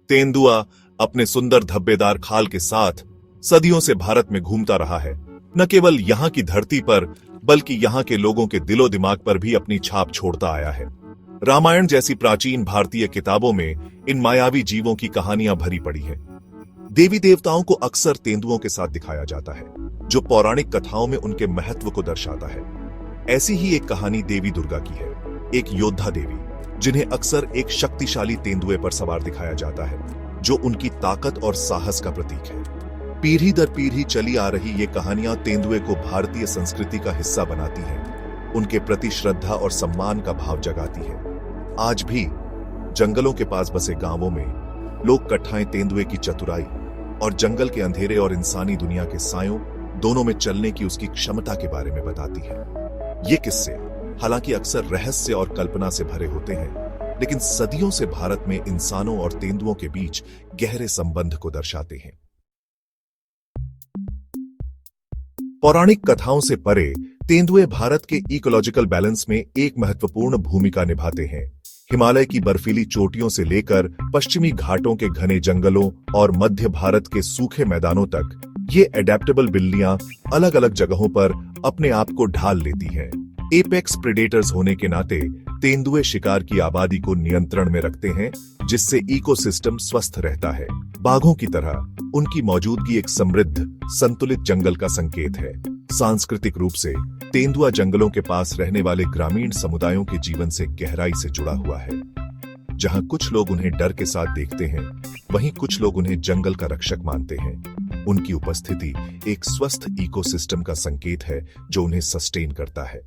तेंदुआ अपने सुंदर धब्बेदार खाल के साथ सदियों से भारत में घूमता रहा है। न केवल यहाँ की धरती पर बल्कि यहाँ के लोगों के दिलो दिमाग पर भी अपनी छाप छोड़ता आया है। रामायण जैसी प्राचीन भारतीय किताबों में इन मायावी जीवों की कहानियां भरी पड़ी हैं। देवी देवताओं को अक्सर तेंदुओं के साथ दिखाया जाता है, जो पौराणिक कथाओं में उनके महत्व को दर्शाता है। ऐसी ही एक कहानी देवी दुर्गा की है, एक योद्धा देवी जिन्हें अक्सर एक शक्तिशाली तेंदुए पर सवार दिखाया जाता है, जो उनकी ताकत और साहस का प्रतीक है। पीढ़ी दर पीढ़ी चली आ रही ये कहानियां तेंदुए को भारतीय संस्कृति का हिस्सा बनाती हैं, उनके प्रति श्रद्धा और सम्मान का भाव जगाती है। आज भी जंगलों के पास बसे गांवों में लोक कथाएं तेंदुए की चतुराई और जंगल के अंधेरे और इंसानी दुनिया के सायों दोनों में चलने की उसकी क्षमता के बारे में बताती है। ये किस्से हालांकि अक्सर रहस्य और कल्पना से भरे होते हैं, लेकिन सदियों से भारत में इंसानों और तेंदुओं के बीच गहरे संबंध को दर्शाते हैं। पौराणिक कथाओं से परे तेंदुए भारत के इकोलॉजिकल बैलेंस में एक महत्वपूर्ण भूमिका निभाते हैं। हिमालय की बर्फीली चोटियों से लेकर पश्चिमी घाटों के घने जंगलों और मध्य भारत के सूखे मैदानों तक ये एडेप्टेबल बिल्लियां अलग अलग जगहों पर अपने आप को ढाल लेती हैं। एपेक्स प्रेडेटर्स होने के नाते तेंदुए शिकार की आबादी को नियंत्रण में रखते हैं, जिससे इकोसिस्टम स्वस्थ रहता है। बाघों की तरह उनकी मौजूदगी एक समृद्ध, संतुलित जंगल का संकेत है। सांस्कृतिक रूप से तेंदुआ जंगलों के पास रहने वाले ग्रामीण समुदायों के जीवन से गहराई से जुड़ा हुआ है। जहां कुछ लोग उन्हें डर के साथ देखते हैं, वहीं कुछ लोग उन्हें जंगल का रक्षक मानते हैं। उनकी उपस्थिति एक स्वस्थ इकोसिस्टम का संकेत है, जो उन्हें सस्टेन करता है।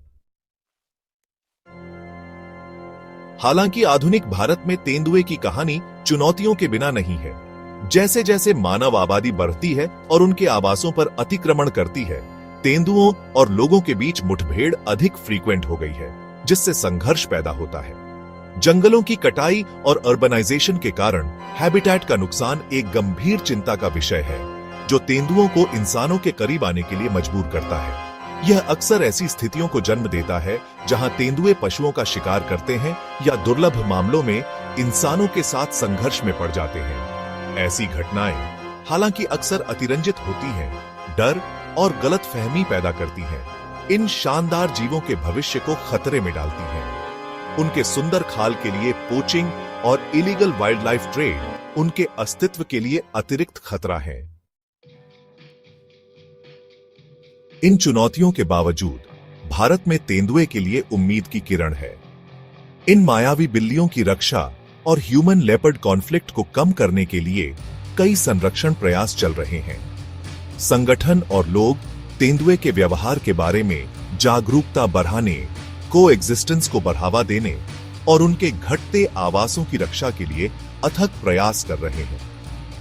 हालांकि आधुनिक भारत में तेंदुए की कहानी चुनौतियों के बिना नहीं है। जैसे जैसे मानव आबादी बढ़ती है और उनके आवासों पर अतिक्रमण करती है, तेंदुओं और लोगों के बीच मुठभेड़ अधिक फ्रीक्वेंट हो गई है, जिससे संघर्ष पैदा होता है। जंगलों की कटाई और अर्बनाइजेशन के कारण हैबिटेट का नुकसान एक गंभीर चिंता का विषय है, जो तेंदुओं को इंसानों के करीब आने के लिए मजबूर करता है। यह अक्सर ऐसी स्थितियों को जन्म देता है जहां तेंदुए पशुओं का शिकार करते हैं या दुर्लभ मामलों में इंसानों के साथ संघर्ष में पड़ जाते हैं। ऐसी घटनाएं हालांकि अक्सर अतिरंजित होती हैं, डर और गलतफहमी पैदा करती हैं, इन शानदार जीवों के भविष्य को खतरे में डालती हैं। उनके सुंदर खाल के लिए पोचिंग और इलीगल वाइल्ड लाइफ ट्रेड उनके अस्तित्व के लिए अतिरिक्त खतरा है। इन चुनौतियों के बावजूद भारत में तेंदुए के लिए उम्मीद की किरण है। इन मायावी बिल्लियों की रक्षा और ह्यूमन लेपर्ड कॉन्फ्लिक्ट को कम करने के लिए कई संरक्षण प्रयास चल रहे हैं। संगठन और लोग तेंदुए के व्यवहार के बारे में जागरूकता बढ़ाने, कोएग्जिस्टेंस को बढ़ावा देने और उनके घटते आवासों की रक्षा के लिए अथक प्रयास कर रहे हैं।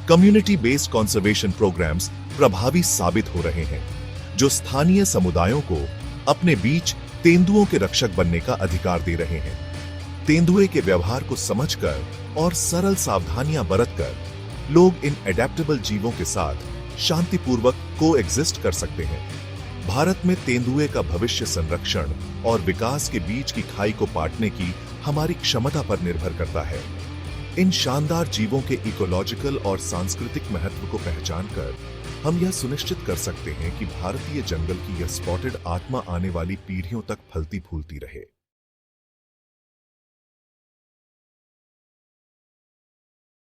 कम्युनिटी बेस्ड कंजर्वेशन प्रोग्राम्स प्रभावी साबित हो रहे हैं, जो स्थानीय समुदायों को अपने बीच तेंदुओं के रक्षक बनने का अधिकार दे रहे हैं। तेंदुए के व्यवहार को समझकर और सरल सावधानियां बरतकर लोग इन एडेप्टेबल जीवों के साथ शांतिपूर्वक कोएग्जिस्ट कर सकते हैं। भारत में तेंदुए का भविष्य संरक्षण और विकास के बीच की खाई को पाटने की हमारी क्षमता पर निर्भर करता है। इन शानदार जीवों के इकोलॉजिकल और सांस्कृतिक महत्व को पहचानकर हम यह सुनिश्चित कर सकते हैं कि भारतीय जंगल की यह स्पॉटेड आत्मा आने वाली पीढ़ियों तक फलती फूलती रहे।